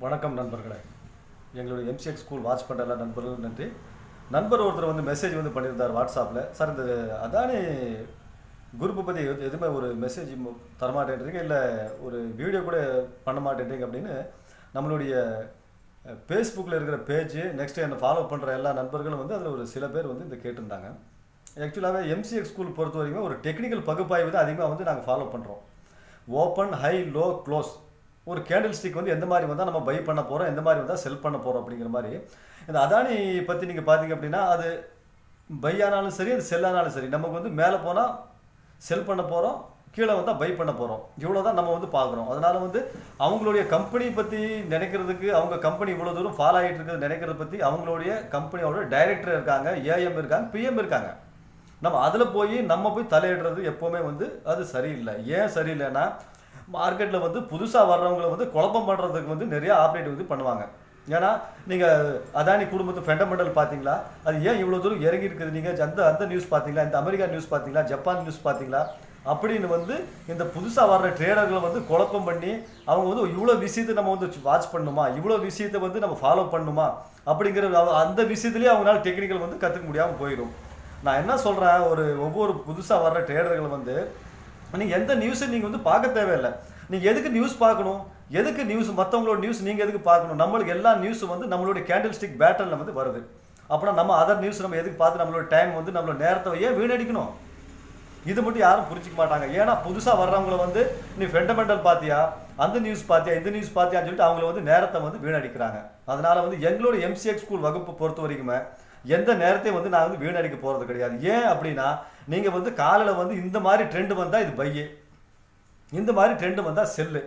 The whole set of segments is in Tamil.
வணக்கம் நண்பர்களே. எங்களுடைய MCX ஸ்கூல் வாட்ச் பண்ணுற எல்லா நண்பர்களும் நன்றி. நண்பர் ஒருத்தர் வந்து மெசேஜ் வந்து பண்ணியிருந்தார் வாட்ஸ்அப்பில். சார் இந்த அதானி குரூப்பை பற்றி எதுவுமே ஒரு மெசேஜ் தரமாட்டேன்றீங்க, இல்லை ஒரு வீடியோ கூட பண்ண மாட்டேன்றீங்க அப்படின்னு நம்மளுடைய ஃபேஸ்புக்கில் இருக்கிற பேஜ் நெக்ஸ்ட்டு என்னை ஃபாலோ பண்ணுற எல்லா நண்பர்களும் வந்து அதில் ஒரு சில பேர் வந்து இந்த கேட்டிருந்தாங்க. ஆக்சுவலாகவே MCX ஸ்கூல் பொறுத்த வரைக்கும் ஒரு டெக்னிக்கல் பகுப்பாய்வு தான் அதிகமாக வந்து நாங்கள் ஃபாலோ பண்ணுறோம். ஓப்பன், ஹை, லோ, க்ளோஸ், ஒரு கேண்டில் ஸ்டிக் வந்து எந்த மாதிரி வந்தால் நம்ம பை பண்ண போகிறோம், எந்த மாதிரி வந்தால் செல் பண்ண போகிறோம் அப்படிங்கிற மாதிரி. இந்த அதானி பற்றி நீங்கள் பார்த்தீங்க அப்படின்னா அது பை ஆனாலும் சரி, அது செல் ஆனாலும் சரி, நமக்கு வந்து மேலே போனால் செல் பண்ண போகிறோம், கீழே வந்தால் பை பண்ண போகிறோம், இவ்வளோ தான் நம்ம வந்து பார்க்குறோம். அதனால் வந்து அவங்களுடைய கம்பெனி பற்றி நினைக்கிறதுக்கு, அவங்க கம்பெனி இவ்வளோ தூரம் ஃபாலோ ஆகிட்டு இருக்கிறது நினைக்கிறத பற்றி அவங்களுடைய கம்பெனியோட டைரக்டர் இருக்காங்க, AM இருக்காங்க, PM இருக்காங்க. நம்ம அதில் நம்ம போய் தலையிடுறது எப்போவுமே வந்து அது சரியில்லை. ஏன் சரியில்லைன்னா, மார்க்கெட்டில் வந்து புதுசாக வர்றவங்களை வந்து குழப்பம் பண்ணுறதுக்கு வந்து நிறையா ஆப்ரேட் வந்து பண்ணுவாங்க. ஏன்னா நீங்கள் அதானி குடும்பத்து ஃபண்டமெண்டல் பார்த்தீங்களா, அது ஏன் இவ்வளோ தூரம் இறங்கி இருக்குது, நீங்கள் அந்த நியூஸ் பார்த்தீங்களா, இந்த அமெரிக்கா நியூஸ் பார்த்தீங்களா, ஜப்பான் நியூஸ் பார்த்தீங்களா அப்படின்னு வந்து இந்த புதுசாக வர்ற ட்ரேடர்களை வந்து குழப்பம் பண்ணி அவங்க வந்து இவ்வளோ விஷயத்தை நம்ம வந்து வாட்ச் பண்ணணுமா, இவ்வளோ விஷயத்தை வந்து நம்ம ஃபாலோ பண்ணணுமா அப்படிங்கிற அந்த விஷயத்துலேயே அவங்களால டெக்னிக்கல் வந்து கற்றுக்க முடியாமல் போயிடும். நான் என்ன சொல்கிறேன், ஒவ்வொரு புதுசாக வர்ற ட்ரேடர்கள் வந்து நீங்கள் எந்த நியூஸை நீங்கள் வந்து பார்க்க தேவையில்லை. நீங்கள் எதுக்கு நியூஸ் பார்க்கணும், எதுக்கு நியூஸ் மற்றவங்களோட நியூஸ் நீங்கள் எதுக்கு பார்க்கணும்? நம்மளுக்கு எல்லா நியூஸும் வந்து நம்மளுடைய கேண்டில் ஸ்டிக் பேட்டர்ல வந்து வருது. அப்படின்னா நம்ம அதர் நியூஸ் நம்ம எதுக்கு பார்த்து நம்மளோட டைம் வந்து நம்மளோட நேரத்தை ஏன் வீணடிக்கணும்? இது மட்டும் யாரும் புரிஞ்சிக்க மாட்டாங்க. ஏன்னா புதுசாக வர்றவங்கள வந்து நீ ஃபண்டமெண்டல் பார்த்தியா, அந்த நியூஸ் பார்த்தியா, இந்த நியூஸ் பார்த்தியான்னு சொல்லிட்டு அவங்கள வந்து நேரத்தை வந்து வீணடிக்கிறாங்க. அதனால வந்து எங்களோட MCX ஸ்கூல் வகுப்பு பொறுத்த வரைக்குமே எந்த நேரத்தையும் வந்து நான் வந்து வீணடிக்க போகிறது கிடையாது. ஏன் அப்படின்னா, நீங்கள் வந்து காலையில் வந்து இந்த மாதிரி ட்ரெண்டு வந்தால் இது பையே, இந்த மாதிரி ட்ரெண்டு வந்தால் செல்லு,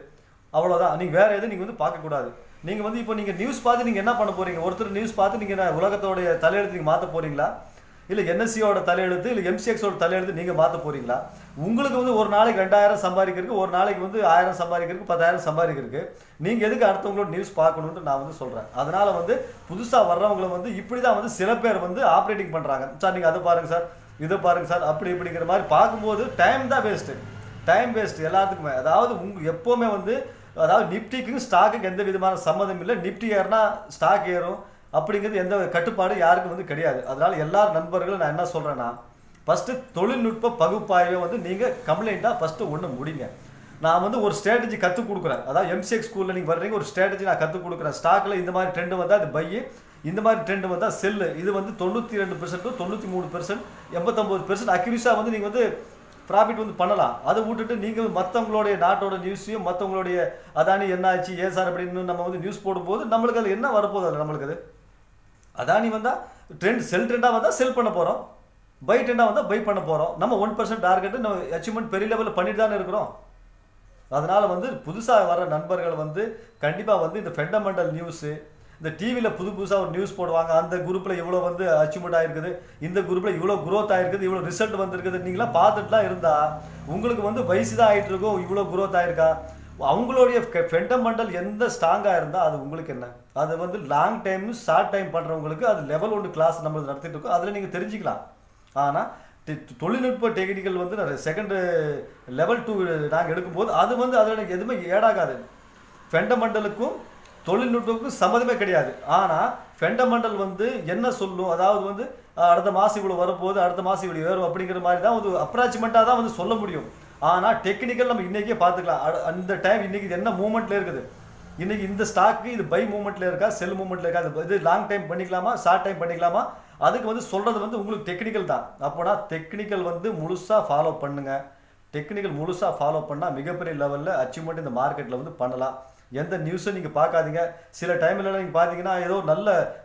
அவ்வளோதான். நீங்கள் வேறு எதுவும் நீங்கள் வந்து பார்க்கக்கூடாது. நீங்கள் வந்து இப்போ நீங்கள் நியூஸ் பார்த்து நீங்கள் என்ன பண்ண போகிறீங்க? ஒருத்தர் நியூஸ் பார்த்து நீங்கள் உலகத்தோடைய தலையெழுத்து நீங்கள் மாற்ற போகிறீங்களா, இல்லை NSEயோட தலையெழுத்து, இல்லை MCXோட தலையெழுத்து நீங்கள் மாற்ற போகிறீங்களா? உங்களுக்கு வந்து ஒரு நாளைக்கு 2000 சம்பாதிக்கிறதுக்கு, ஒரு நாளைக்கு வந்து 1000 சம்பாதிக்கிறதுக்கு, 10,000 சம்பாதிக்கிறதுக்கு நீங்கள் எதுக்கு அடுத்தவங்களோட நியூஸ் பார்க்கணுன்ட்டு நான் வந்து சொல்கிறேன். அதனால் வந்து புதுசாக வர்றவங்களை வந்து இப்படி தான் வந்து சில பேர் வந்து ஆப்ரேட்டிங் பண்ணுறாங்க. சார் நீங்கள் அதை பாருங்கள் சார், இதை பாருங்கள் சார், அப்படி இப்படிங்கிற மாதிரி பார்க்கும்போது டைம் தான் வேஸ்ட்டு, டைம் வேஸ்ட்டு எல்லாத்துக்குமே. அதாவது எப்போவுமே வந்து அதாவது நிஃப்டிக்கும் ஸ்டாக்குக்கு எந்த விதமான சம்மதம் இல்லை. நிஃப்டி ஏறினா ஸ்டாக் ஏறும் அப்படிங்கிறது எந்த கட்டுப்பாடு யாருக்கும் வந்து கிடையாது. அதனால் எல்லா நண்பர்களும் நான் என்ன சொல்கிறேன்னா, ஃபஸ்ட்டு தொழில்நுட்ப பகுப்பாய்வை வந்து நீங்கள் கம்ப்ளைண்ட்டாக ஃபஸ்ட்டு ஒன்று முடிங்க. நான் வந்து ஒரு ஸ்ட்ராட்டஜி கற்றுக் கொடுக்குறேன். அதாவது MCX ஸ்கூலில் நீங்கள் வர்றீங்க, ஒரு ஸ்ட்ராட்டஜி நான் கற்றுக் கொடுக்குறேன். ஸ்டாக்கில் இந்த மாதிரி ட்ரெண்டு வந்தால் அது பை, இந்த மாதிரி ட்ரெண்டு வந்தால் செல்லு. இது வந்து 92% 93% 89% அக்யூரேட்டாக வந்து நீங்கள் வந்து ப்ராஃபிட் வந்து பண்ணலாம். அதை விட்டுட்டு நீங்கள் மற்றவங்களுடைய நாட்டோட நியூஸையும் மற்றவங்களுடைய அதானி என்ன ஆச்சு, ஏன் சார் அப்படின்னு நம்ம வந்து நியூஸ் போடும்போது நம்மளுக்கு அது என்ன வரப்போகுது? அது நம்மளுக்கு அது அதானி வந்தால் ட்ரெண்ட் செல் ட்ரெண்டாக வந்தால் செல் பண்ண போகிறோம், பை ட்ரெண்டாக வந்தால் பை பண்ண போகிறோம். நம்ம 1% டார்கெட்டு நம்ம அச்சீவ்மெண்ட் பெரிய லெவலில் பண்ணிட்டு தானே இருக்கிறோம். அதனால் வந்து புதுசாக வர நண்பர்கள் வந்து கண்டிப்பாக வந்து இந்த ஃபண்டமெண்டல் நியூஸு, இந்த டிவியில் புதுசாக ஒரு நியூஸ் போடுவாங்க, அந்த குரூப்பில் இவ்வளோ வந்து அச்சீவ்மெண்ட் ஆகிருக்குது, இந்த குரூப்பில் இவ்வளோ குரோத் ஆகிருக்குது, இவ்வளோ ரிசல்ட் வந்துருக்குது, நீங்களாம் பார்த்துட்டுலாம் இருந்தால் உங்களுக்கு வந்து வயசு தான் ஆகிட்டு இருக்கும், இவ்வளோ குரோத் ஆகிருக்கா? அவங்களுடைய ஃபண்டமெண்டல் எந்த ஸ்ட்ராங்காக இருந்தால் அது உங்களுக்கு என்ன? அது வந்து லாங் டைம் ஷார்ட் டைம் பண்ணுறவங்களுக்கு அது லெவல் 1 கிளாஸ் நம்ம நடத்திட்டு இருக்கோம், அதில் நீங்கள் தெரிஞ்சுக்கலாம். ஆனால் தொழில்நுட்ப டெக்னிக்கல் வந்து செகண்ட் லெவல் 2 நாங்கள் எடுக்கும்போது அது வந்து அதில் எனக்கு எதுவுமே ஏடாகாது. ஃபண்டமெண்டலுக்கும் தொழில்நுட்பத்துக்கும் சம்மதமே கிடையாது. ஆனால் ஃபண்டமெண்டல் வந்து என்ன சொல்லும், அதாவது வந்து அடுத்த மாதம் இவ்வளோ வரப்போகுது, அடுத்த மாதம் இவ்வளோ ஏறும் அப்படிங்கிற மாதிரி தான் வந்து அப்ராக்சிமேட்டாக தான் வந்து சொல்ல முடியும். ஆனால் டெக்னிக்கல் நம்ம இன்றைக்கே பார்த்துக்கலாம். அந்த டைம் இன்றைக்கி இது என்ன மூமெண்ட்டில் இருக்குது, இன்றைக்கி இந்த ஸ்டாக்கு இது பை மூமெண்ட்டில் இருக்கா, செல் மூமெண்ட்டில் இருக்கா, இது லாங் டைம் பண்ணிக்கலாமா, ஷார்ட் டைம் பண்ணிக்கலாமா, அதுக்கு வந்து சொல்கிறது வந்து உங்களுக்கு டெக்னிக்கல் தான். அப்போனா டெக்னிக்கல் வந்து முழுசாக ஃபாலோ பண்ணுங்கள். டெக்னிக்கல் முழுசாக ஃபாலோ பண்ணால் மிகப்பெரிய லெவலில் அச்சீவ்மெண்ட் இந்த மார்க்கெட்டில் வந்து பண்ணலாம். எந்த நியூஸும் நீங்கள் பார்க்காதீங்க. சில டைமில் நீங்கள் பார்த்தீங்கன்னா ஏதோ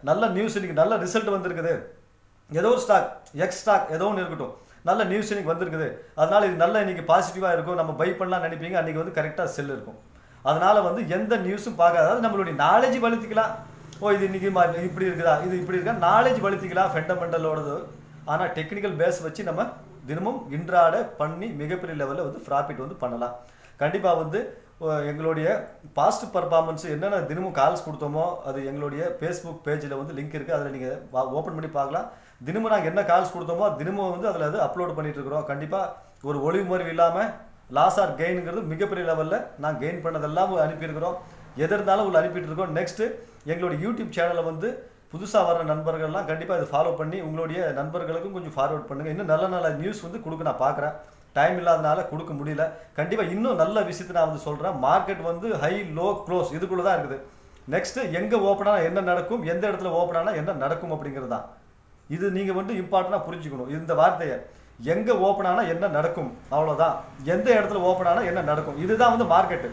நல்ல நியூஸ், இன்றைக்கி நல்ல ரிசல்ட் வந்திருக்குது, ஏதோ ஒரு ஸ்டாக் எக்ஸ் ஸ்டாக் ஏதோ ஒன்று இருக்கட்டும், நல்ல நியூஸ் இன்றைக்கி வந்திருக்குது, அதனால் இது நல்ல இன்றைக்கி பாசிட்டிவாக இருக்கும், நம்ம பை பண்ணலாம் நினைப்பீங்க, அன்றைக்கி வந்து கரெக்டாக செல் இருக்கும். அதனால் வந்து எந்த நியூஸும் பார்க்காத, அதாவது நம்மளுடைய நாலேஜ் வளர்த்திக்கலாம். இது இன்றைக்கி இப்படி இருக்குதா, இது இப்படி இருக்கா, நாலேஜ் வளர்த்திக்கலாம் ஃபண்டமெண்டலோடது. ஆனால் டெக்னிக்கல் பேஸ் வச்சு நம்ம தினமும் இன்றாட பண்ணி மிகப்பெரிய லெவலில் வந்து ப்ராஃபிட் வந்து பண்ணலாம். கண்டிப்பாக வந்து எங்களுடைய பாஸ்ட் பர்ஃபார்மன்ஸ் என்னென்ன தினமும் கால்ஸ் கொடுத்தோமோ அது எங்களுடைய ஃபேஸ்புக் பேஜில் வந்து லிங்க் இருக்குது, அதில் நீங்கள் ஓப்பன் பண்ணி பார்க்கலாம். தினமும் நாங்கள் என்ன கால்ஸ் கொடுத்தோமோ தினமும் வந்து அதில் அது அப்லோட் பண்ணிகிட்டு இருக்கிறோம். கண்டிப்பாக ஒரு ஒளிவு முறைவு இல்லாமல் லாஸ் ஆர் கெயினுங்கிறது மிகப்பெரிய லெவலில் நான் கெயின் பண்ணதெல்லாம் அனுப்பியிருக்கிறோம். எது இருந்தாலும் உள்ள அனுப்பிட்டு இருக்கோம். நெக்ஸ்ட்டு எங்களுடைய யூடியூப் சேனலை வந்து புதுசாக வர நண்பர்கள்லாம் கண்டிப்பாக இதை ஃபாலோ பண்ணி உங்களுடைய நண்பர்களுக்கும் கொஞ்சம் ஃபார்வர்ட் பண்ணுங்கள். இன்னும் நல்ல நல்ல நியூஸ் வந்து கொடுக்க நான் பார்க்குறேன். டைம் இல்லாதனால கொடுக்க முடியல. கண்டிப்பாக இன்னும் நல்ல விஷயத்தை நான் வந்து சொல்கிறேன். மார்க்கெட் வந்து ஹை லோ க்ளோஸ் இதுக்குள்ளே தான் இருக்குது. நெக்ஸ்ட்டு எங்கே ஓப்பனாக என்ன நடக்கும், எந்த இடத்துல ஓப்பனானா என்ன நடக்கும் அப்படிங்கிறது தான். இது நீங்கள் வந்து இம்பார்ட்டண்டாக புரிஞ்சுக்கணும் இந்த வார்த்தையை. எங்கே ஓப்பனானா என்ன நடக்கும், அவ்வளோதான். எந்த இடத்துல ஓப்பனானா என்ன நடக்கும், இதுதான் வந்து மார்க்கெட்டு.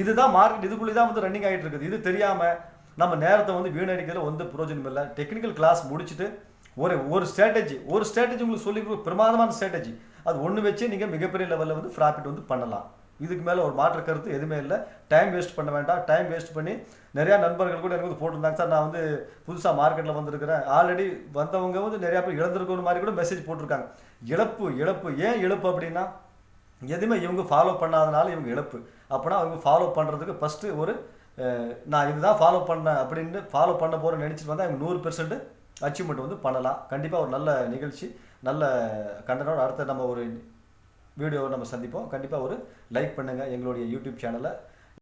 இதுதான் மார்க்கெட். இதுக்குள்ளே தான் வந்து ரன்னிங் ஆகிட்டு இருக்குது. இது தெரியாமல் நம்ம நேரத்தை வந்து வீணடிக்கிறதுல வந்து பிரயோஜனம் இல்லை. டெக்னிக்கல் கிளாஸ் முடிச்சுட்டு ஒரு ஸ்ட்ராட்டஜி உங்களுக்கு சொல்லி பிரமாதமான ஸ்ட்ராட்டஜி அது ஒன்று வச்சு நீங்கள் மிகப்பெரிய லெவலில் வந்து ப்ராஃபிட் வந்து பண்ணலாம். இதுக்கு மேலே ஒரு மாற்று கருத்து எதுவுமே இல்லை. டைம் வேஸ்ட் பண்ண வேண்டாம். டைம் வேஸ்ட் பண்ணி நிறையா நண்பர்கள் கூட எனக்கு வந்து போட்டிருந்தாங்க, சார் நான் வந்து புதுசாக மார்க்கெட்டில் வந்திருக்கிறேன், ஆல்ரெடி வந்தவங்க வந்து நிறையா பேர் இழந்திருக்கிற மாதிரி கூட மெசேஜ் போட்டிருக்காங்க. இழப்பு ஏன் இழப்பு அப்படின்னா எதுவுமே இவங்க ஃபாலோ பண்ணாதனால இவங்க இழப்பு. அப்படின்னா அவங்க ஃபாலோ பண்ணுறதுக்கு ஃபஸ்ட்டு ஒரு நான் இதுதான் ஃபாலோ பண்ணேன் அப்படின்னு ஃபாலோ பண்ண போகிறேன்னு நினச்சிட்டு வந்தால் அவங்க 100% அச்சீவ்மெண்ட் வந்து பண்ணலாம். கண்டிப்பாக ஒரு நல்ல நிகழ்ச்சி, நல்ல கண்டனோட அடுத்த நம்ம ஒரு வீடியோவை நம்ம சந்திப்போம். கண்டிப்பாக ஒரு லைக் பண்ணுங்கள் எங்களுடைய யூடியூப் சேனலை.